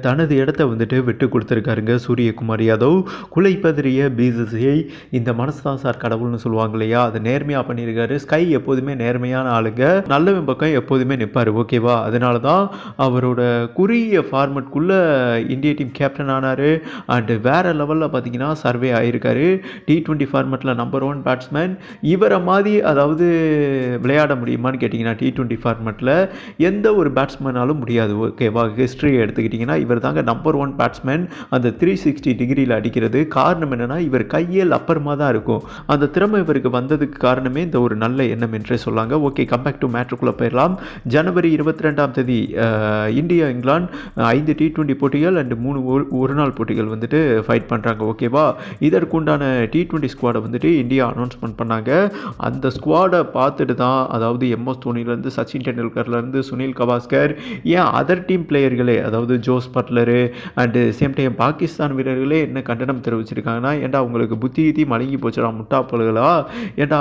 தனது இடத்த வந்துட்டு விட்டு கொடுத்துருக்காருங்க சூரியகுமார் யாதவ். குலைப்பதிரிய பிசிசிஐ இந்த மனசு தான் சார் கடவுள்னு சொல்லுவாங்க இல்லையா, அது நேர்மையாக பண்ணியிருக்காரு. ஸ்கை எப்போதுமே நேர்மையான ஆளுங்க, நல்லவன் பக்கம் எப்போதுமே நிற்பார், ஓகேவா. அதனால தான் அவரோட குறுகிய ஃபார்மெட்குள்ளே இந்திய டீம் கேப்டன் ஆனார். அண்டு வேறு லெவலில் பார்த்தீங்கன்னா சர்வே ஆகியிருக்காரு. T20 ஃபார்மெட்டில் நம்பர் 1 பேட்ஸ்மேன். இவரை மாதிரி அதாவது விளையாட முடியுமான்னு கேட்டிங்கன்னா T20 ஃபார்மெட்டில் எந்த ஒரு பேட்ஸ்மேனாலும் முடியாது, ஓகேவா. ஹிஸ்ட்ரியை எடுத்துக்கிட்டிங்கன்னா இவர் தாங்க நம்பர் 1 பேட்ஸ்மேன். அந்த 360 டிகிரியில் அடிக்கிறது காரணம் என்னென்னா இவர் கையில் அப்புறமா தான் இருக்கும். அந்த திறமை இவருக்கு வந்ததுக்கு காரணமே இந்த ஒரு நல்ல எண்ணம் என்றே சொல்லாங்க. ஓகே, கம்பேக் டு மேட்ருக்குள்ளே போயிடலாம். ஜனவரி 22ஆம் தேதி இந்தியா இங்கிலாந்து 5 T20 போட்டிகள் அண்டு 3 ஒரு நாள் போட்டிகள் வந்துட்டு ஃபைட் பண்ணுறாங்க, ஓகேவா. இதற்குண்டான T20 ஸ்குவாடை வந்துட்டு இந்தியா அனௌன்ஸ்மெண்ட் பண்ணாங்க. அந்த ஸ்குவாடை பார்த்துட்டு தான் அதாவது MS தோனிலேருந்து சச்சின் டெண்டுல்கர்லேருந்து சுனில் கவாஸ்கர், ஏன் அதர் டீம் பிளேயர்களே அதாவது Jos Butler and same time Pakistan வீரர்களே என்ன கண்டனம் தெரிவிச்சிருக்காங்கன்னா, ஏன்டா உங்களுக்கு புத்தி மடங்கி போச்சுடா முட்டாப்பல்களா, ஏன்டா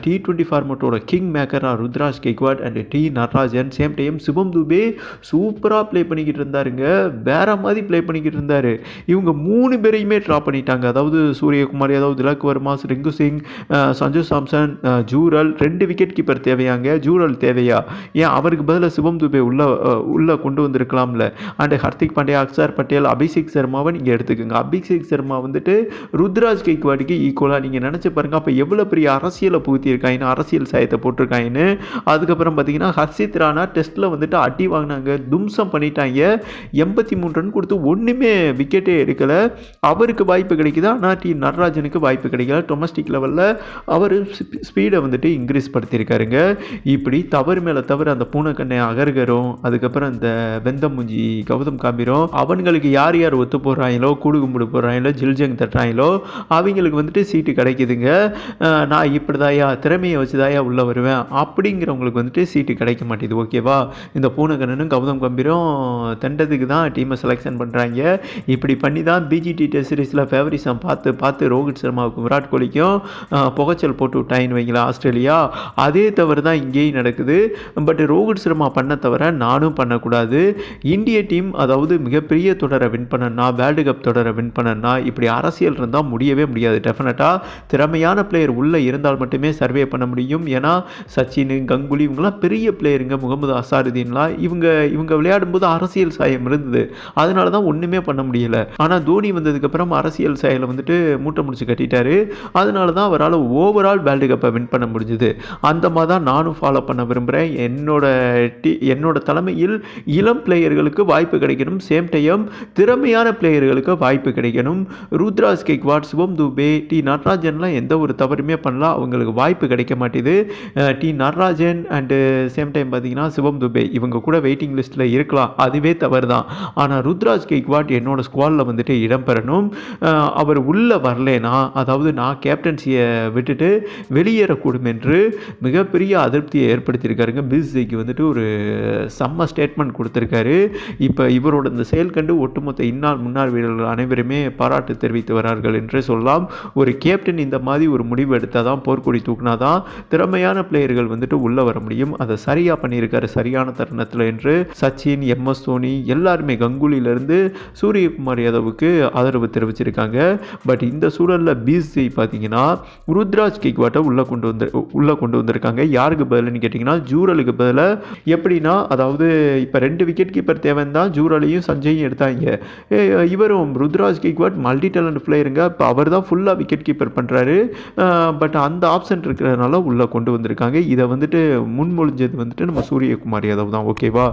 T20 ஃபார்மெட்டோட கிங் மேக்கராக Ruturaj Gaikwad and T Natarajan, same time Shivam Dube சூப்பராக ப்ளே பண்ணிக்கிட்டு இருந்தாருங்க, வேற மாதிரி ப்ளே பண்ணிக்கிட்டு இருந்தார். இவங்க 3 பேரையுமே ட்ராப் பண்ணிட்டாங்க. அதாவது சூரியகுமார் யாதவ், திலக் வர்மா, ரிங்கு சிங், சஞ்சு சாம்சன், ஜூரல் 2 விக்கெட் கீப்பர் தேவையாங்க. ஜூரல் தேவையா? ஏன் அவருக்கு பதிலாக சிவம் துபே உள்ள கொண்டு வந்திருக்கலாம்ல. அண்டு ஹர்திக் பாண்டியா, அக்ஷர் பட்டேல், அபிஷேக் சர்மாவை நீங்கள் எடுத்துக்கோங்க. அபிஷேக் சர்மா வந்துட்டு ருத்ராஜ் கெய்க்வாடுக்கு ஈக்குவலாக நீங்கள் நினச்சி பாருங்கள். அப்போ எவ்வளோ பெரிய அரசியலை புகுத்தியிருக்காங்கன்னு, அரசியல் சாயத்தை போட்டிருக்காங்கன்னு. அதுக்கப்புறம் பார்த்தீங்கன்னா ஹர்ஷித் ராணா டெஸ்ட்டில் வந்துட்டு அடி வாங்கினாங்க, தும்சம் பண்ணிட்டாங்க. 83 ரன் கொடுத்து ஒன்றுமே விக்கெட்டே எடுக்கலை. அவருக்கு வாய்ப்பு கிடைக்குதா, ஆனால் டி நடராஜனுக்கு வாய்ப்பு கிடைக்கல. டொமஸ்டிக் லெவலில் அவர் ஸ்பீடை வந்துட்டு இன்க்ரீஸ் படுத்தியிருக்காருங்க. இப்படி தவறு மேலே தவறு அந்த பூனைக்கண்ணை அகர்கரும், அதுக்கப்புறம் அந்த வெந்தமுஞ்சி கௌதம் காம்பீரும், அவங்களுக்கு யார் யார் ஒத்து போடுறாங்களோ, கூடு கும்பிடு போடுறாங்களோ, ஜில்ஜங் தட்டுறாங்களோ அவங்களுக்கு வந்துட்டு சீட்டு கிடைக்குதுங்க. நான் இப்படி தாயா திறமையை வச்சு தாயா உள்ளே வருவேன் அப்படிங்கிறவங்களுக்கு வந்துட்டு சீட்டு கிடைக்க மாட்டேது, ஓகேவா. இந்த பூனகண்ணனும் கௌதம் கம்பீரும் தெண்டதுக்கு தான் டீமை செலெக்ஷன் பண்ணுறாங்க. இப்படி பண்ணி தான் பிஜிடி டெஸ்ட் சீரீஸில் ஃபேவரிசம் பார்த்து ரோஹித் சர்மாவுக்கும் விராட் கோலிக்கும் புகைச்சல் போட்டு விட்டாயின்னு வைங்களா ஆஸ்திரேலியா. அதே தவிர தான் இங்கேயும் நடக்குது. பட் ரோஹித் சர்மா பண்ண தவிர நானும் பண்ணக்கூடாது. இந்திய டீம் அதாவது மிகப்பெரிய தொடரை வின் பண்ணனா, வேர்ல்டு கப் தொடரை வின் பண்ணனா, இப்படி அரசியல் இருந்தால் முடியவே முடியாது. டெஃபினட்டாக திறமையான பிளேயர் உள்ளே இருந்தால் மட்டுமே சர்வே பண்ண முடியும். ஏன்னா சச்சின், கங்குலி இவங்கெல்லாம் பெரிய பிளேயருங்க. முகமது அசாருதீன்லாம் இவங்க விளையாடும்போது அரசியல் சாயம் இருந்தது, அதனால தான் ஒன்றுமே பண்ண முடியலை. ஆனால் தோனி வந்ததுக்கப்புறம் அரசியல் சாயலை வந்துட்டு மூட்டை முடிச்சு கட்டிட்டாரு. அதனால தான் அவரால் ஓவரால் வேர்ல்டு கப்பை வின் பண்ண முடிஞ்சுது. அந்த மாதிரி தான் நானும் ஃபாலோ பண்ண விரும்புகிறேன். என்னோட தலைமையில் இளம் பிளேயர்களுக்கு வாய்ப்பு கிடைக்கணும், சேம் டைம் திறமையான பிளேயர்களுக்கு வாய்ப்பு கிடைக்கணும். ருத்ராஜ் கெய்க்வாட், சிவம் துபே, டி நடராஜன்லாம் எந்த ஒரு தவறுமே பண்ணலாம், அவங்களுக்கு வாய்ப்பு கிடைக்க மாட்டேது. T Natarajan and same time பார்த்தீங்கன்னா சிவம் துபே இவங்க கூட வெயிட்டிங் லிஸ்ட்டில் இருக்கலாம், அதுவே தவறு தான். ஆனால் ருத்ராஜ் கெய்க்வாட் என்னோட ஸ்குவாடில் வந்துட்டு இடம்பெறணும். அவர் உள்ளே வரலேனா, அதாவது நான் கேப்டன்சியை விட்டுட்டு வெளியேறக்கூடும் என்று மிகப்பெரிய அதிருப்தியை ஏற்படுத்தியிருக்காருங்க. பிசிசிக்கு வந்துட்டு ஒரு செம்ம ஸ்டேட்மெண்ட் கொடுத்துருக்காரு. இப்போ இவரோட இந்த செயல் கண்டு ஒட்டுமொத்த முன்னாள் வீரர்கள் அனைவருமே பாராட்டு தெரிவித்து வரார்கள் என்றே சொல்லலாம். ஒரு கேப்டன் இந்த மாதிரி ஒரு முடிவு எடுத்தால் தான், போர்க்கொடி தூக்கினா தான் திறமையான பிளேயர்கள் வந்துட்டு உள்ளே வர முடியும். அதை சரியாக பண்ணியிருக்காரு சரியான தருணத்தில் என்று சச்சின், MS தோனி எல்லாருமே கங்குலியிலேருந்து சூரியகுமார் யாதவுக்கு ஆதரவு தெரிவிச்சிருக்காங்க. பட் இந்த சூழலில் பிசிசி பார்த்தீங்கன்னா ருத்ராஜ் கெய்க்வாட்டை உள்ளே கொண்டு வந்திருக்காங்க. யாருக்கு பதிலுன்னு கேட்டிங்கன்னா ஜூரலுக்கு பதிலாக. எப்படின்னா அதாவது இப்போ 2 விக்கெட் கீப்பர் தேவைன்னு தான் ஜூரலையும் சஞ்சயும் எடுத்தாங்க. இவரும் ருத்ராஜ் கெய்க்வாட் மல்டி டேலண்ட் பிளேயருங்க. இப்போ அவர் தான் ஃபுல்லாக விக்கெட் கீப்பர் பண்ணுறாரு. பட் அந்த ஆப்ஷன் இருக்கிறதுனால உள்ளே கொண்டு வந்திருக்காங்க. இதை வந்துட்டு முன்மொழிஞ்சது வந்துட்டு நம்ம சூரியகுமார் யாதவ் தான், ஓகேவா.